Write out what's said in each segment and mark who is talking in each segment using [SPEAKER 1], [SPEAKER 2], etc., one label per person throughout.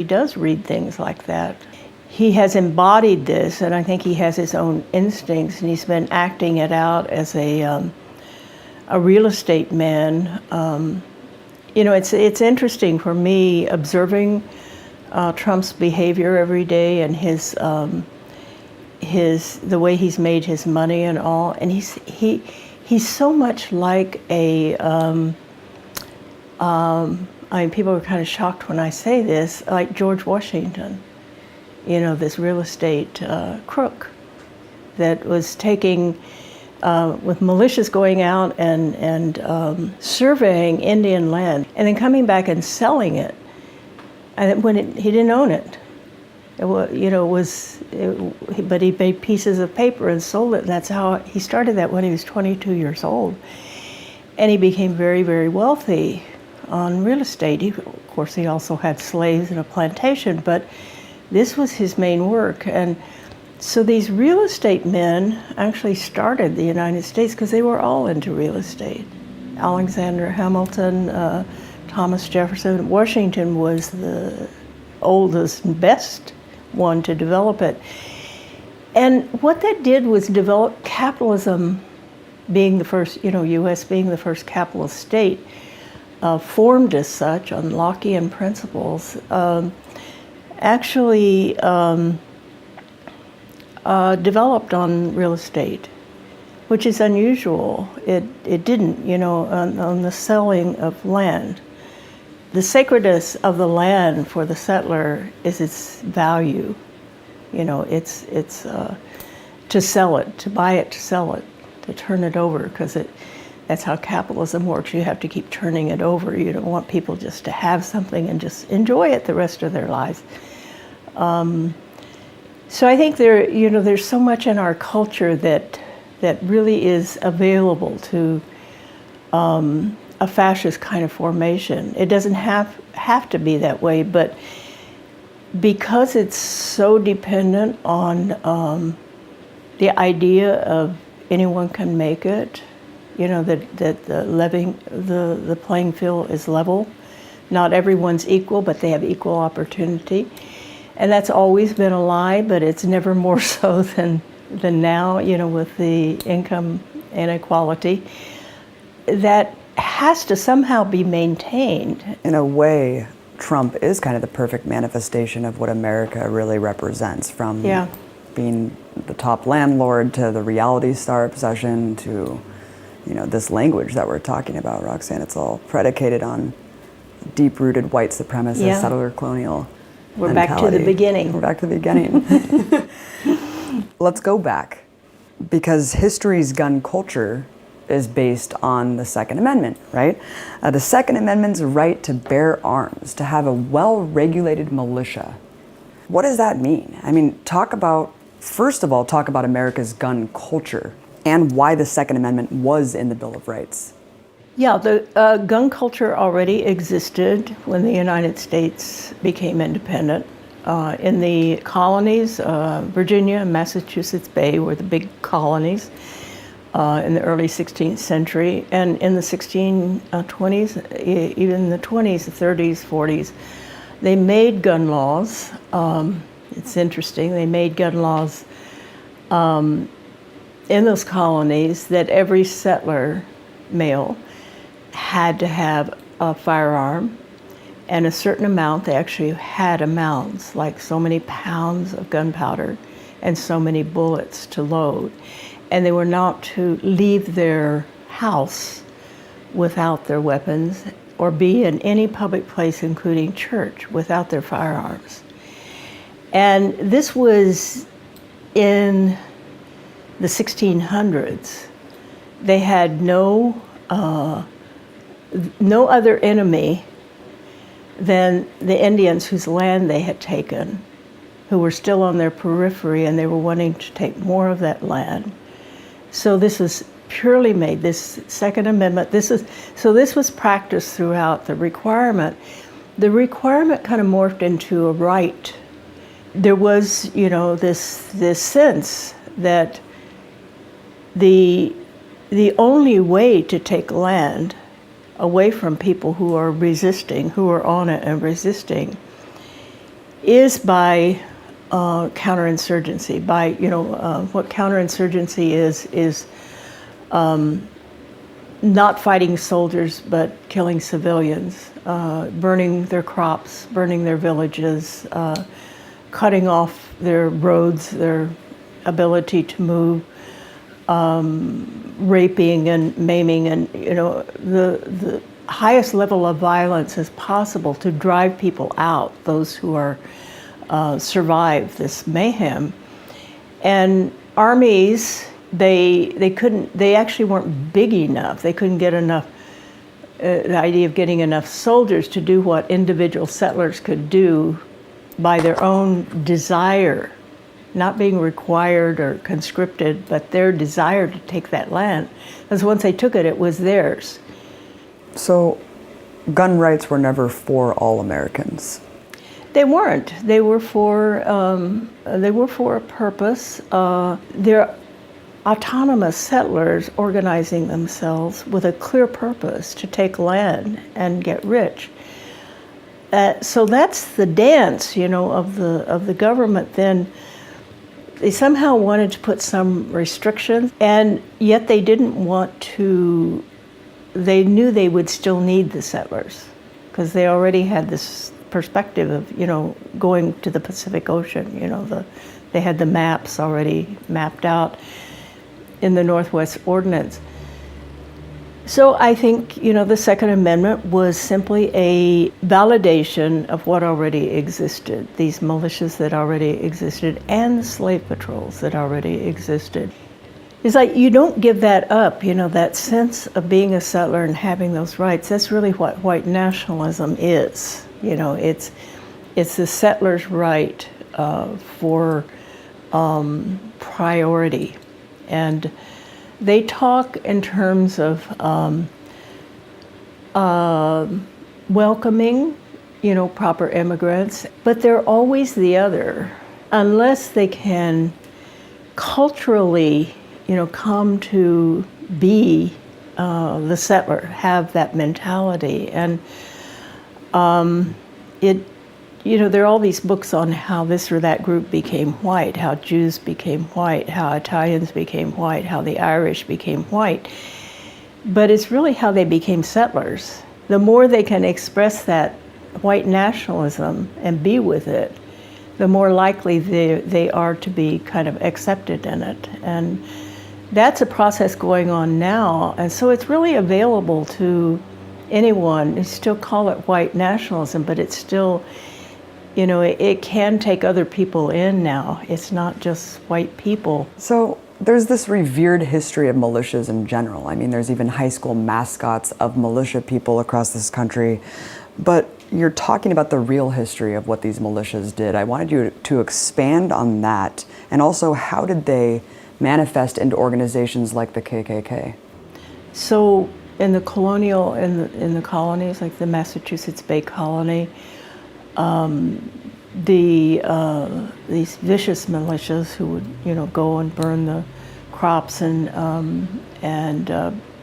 [SPEAKER 1] He does read things like that. He has embodied this, and I think he has his own instincts, and he's been acting it out as a real estate man. It's interesting for me observing Trump's behavior every day and the way he's made his money and all, and he's so much like a. People are kind of shocked when I say this, like George Washington. This real estate crook that was taking, with militias going out and surveying Indian land, and then coming back and selling it. And he didn't own it. But he made pieces of paper and sold it, and that's how he started that when he was 22 years old. And he became very, very wealthy on real estate. Of course, he also had slaves and a plantation, but this was his main work. And so these real estate men actually started the United States because they were all into real estate. Alexander Hamilton, Thomas Jefferson. Washington was the oldest and best one to develop it. And what that did was develop capitalism, being the first, U.S. being the first capitalist state, formed as such on Lockean principles, developed on real estate, which is unusual. It didn't, on the selling of land. The sacredness of the land for the settler is its value. It's to sell it, to buy it, to sell it, to turn it over, because that's how capitalism works. You have to keep turning it over. You don't want people just to have something and just enjoy it the rest of their lives. So I think there's so much in our culture that really is available to a fascist kind of formation. It doesn't have to be that way, but because it's so dependent on the idea of anyone can make it, that the playing field is level. Not everyone's equal, but they have equal opportunity. And that's always been a lie, but it's never more so than now, with the income inequality. That has to somehow be maintained.
[SPEAKER 2] In a way, Trump is kind of the perfect manifestation of what America really represents, from being the top landlord to the reality star obsession to, this language that we're talking about, Roxanne. It's all predicated on deep-rooted white supremacist settler colonial
[SPEAKER 1] We're
[SPEAKER 2] mentality.
[SPEAKER 1] Back to the beginning.
[SPEAKER 2] We're back to the beginning. Let's go back, because history's gun culture is based on the Second Amendment, right? The Second Amendment's right to bear arms, to have a well-regulated militia. What does that mean? First of all, talk about America's gun culture and why the Second Amendment was in the Bill of Rights.
[SPEAKER 1] Yeah, the gun culture already existed when the United States became independent. In the colonies, Virginia and Massachusetts Bay were the big colonies in the early 16th century. And in the 1620s, even the 20s, the 30s, 40s, they made gun laws. It's interesting, they made gun laws in those colonies that every settler male had to have a firearm, and a certain amount. They actually had amounts, like so many pounds of gunpowder and so many bullets to load. And they were not to leave their house without their weapons or be in any public place, including church, without their firearms. And this was in the 1600s. They had no other enemy than the Indians whose land they had taken, who were still on their periphery, and they were wanting to take more of that land. So this was purely made, this Second Amendment, this was practiced throughout. The requirement kind of morphed into a right. There was, this sense that the only way to take land away from people who are resisting, who are on it and resisting, is by counterinsurgency. By, what counterinsurgency is not fighting soldiers but killing civilians, burning their crops, burning their villages, cutting off their roads, their ability to move, raping and maiming, and the highest level of violence as possible to drive people out, those who are survive this mayhem. And armies, they actually weren't big enough. They couldn't get enough, the idea of getting enough soldiers to do what individual settlers could do by their own desire, not being required or conscripted, but their desire to take that land. Because once they took it, it was theirs.
[SPEAKER 2] So gun rights were never for all Americans?
[SPEAKER 1] They weren't. They were for a purpose. They're autonomous settlers organizing themselves with a clear purpose to take land and get rich. So that's the dance, of the government. Then they somehow wanted to put some restrictions, and yet they didn't want to. They knew they would still need the settlers because they already had this perspective of going to the Pacific Ocean. They had the maps already mapped out in the Northwest Ordinance. So I think the Second Amendment was simply a validation of what already existed, these militias that already existed and the slave patrols that already existed. It's like you don't give that up, that sense of being a settler and having those rights. That's really what white nationalism is. It's the settler's right for priority. And they talk in terms of welcoming, proper immigrants, but they're always the other, unless they can culturally come to be the settler, have that mentality. And there are all these books on how this or that group became white, how Jews became white, how Italians became white, how the Irish became white. But it's really how they became settlers. The more they can express that white nationalism and be with it, the more likely they are to be kind of accepted in it. And that's a process going on now. And so it's really available to anyone. You still call it white nationalism, but it's still, it can take other people in now. It's not just white people.
[SPEAKER 2] So there's this revered history of militias in general. I mean, there's even high school mascots of militia people across this country. But you're talking about the real history of what these militias did. I wanted you to expand on that. And also, how did they manifest into organizations like the KKK? So
[SPEAKER 1] in the colonies, like the Massachusetts Bay Colony, these vicious militias who would, go and burn the crops and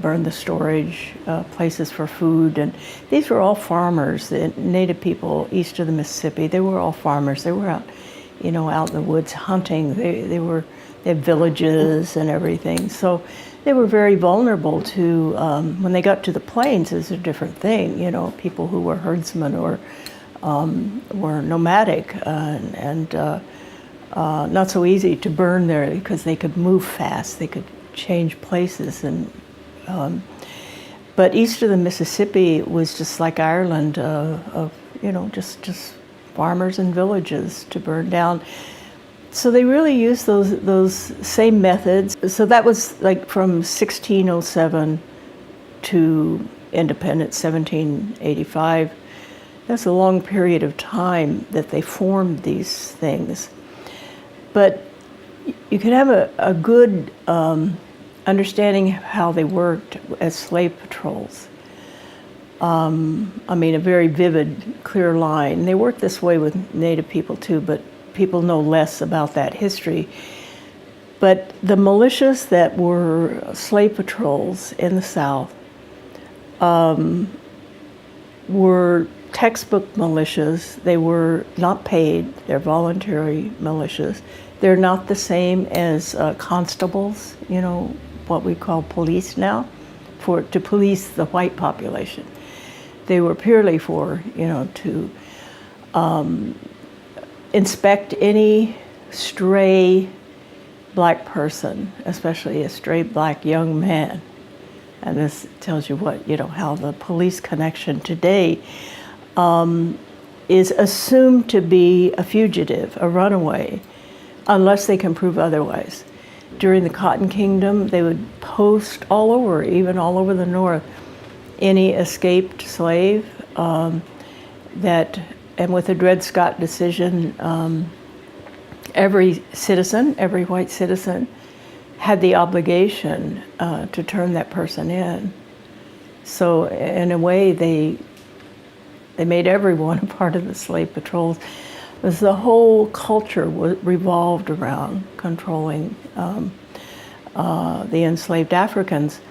[SPEAKER 1] burn the storage places for food, and these were all farmers. The Native people east of the Mississippi, they were all farmers. They were out, out in the woods hunting. They had villages and everything. So they were very vulnerable to, when they got to the plains, it was a different thing. People who were herdsmen or were nomadic and not so easy to burn there because they could move fast. They could change places. But east of the Mississippi was just like Ireland, of just farmers and villages to burn down. So they really used those same methods. So that was like from 1607 to independence, 1785. That's a long period of time that they formed these things. But you could have a good understanding of how they worked as slave patrols. A very vivid, clear line. They worked this way with Native people too, but people know less about that history. But the militias that were slave patrols in the South were textbook militias. They were not paid. They're voluntary militias. They're not the same as constables, you know, what we call police now, to police the white population. They were purely for, you know, to inspect any stray black person, especially a stray black young man. And this tells you what, you know, how the police connection today is assumed to be a fugitive, a runaway, unless they can prove otherwise. During the Cotton Kingdom, they would post all over, even all over the North, any escaped slave and with the Dred Scott decision, every citizen, every white citizen, had the obligation to turn that person in. So in a way, they made everyone a part of the slave patrols. Because the whole culture revolved around controlling the enslaved Africans.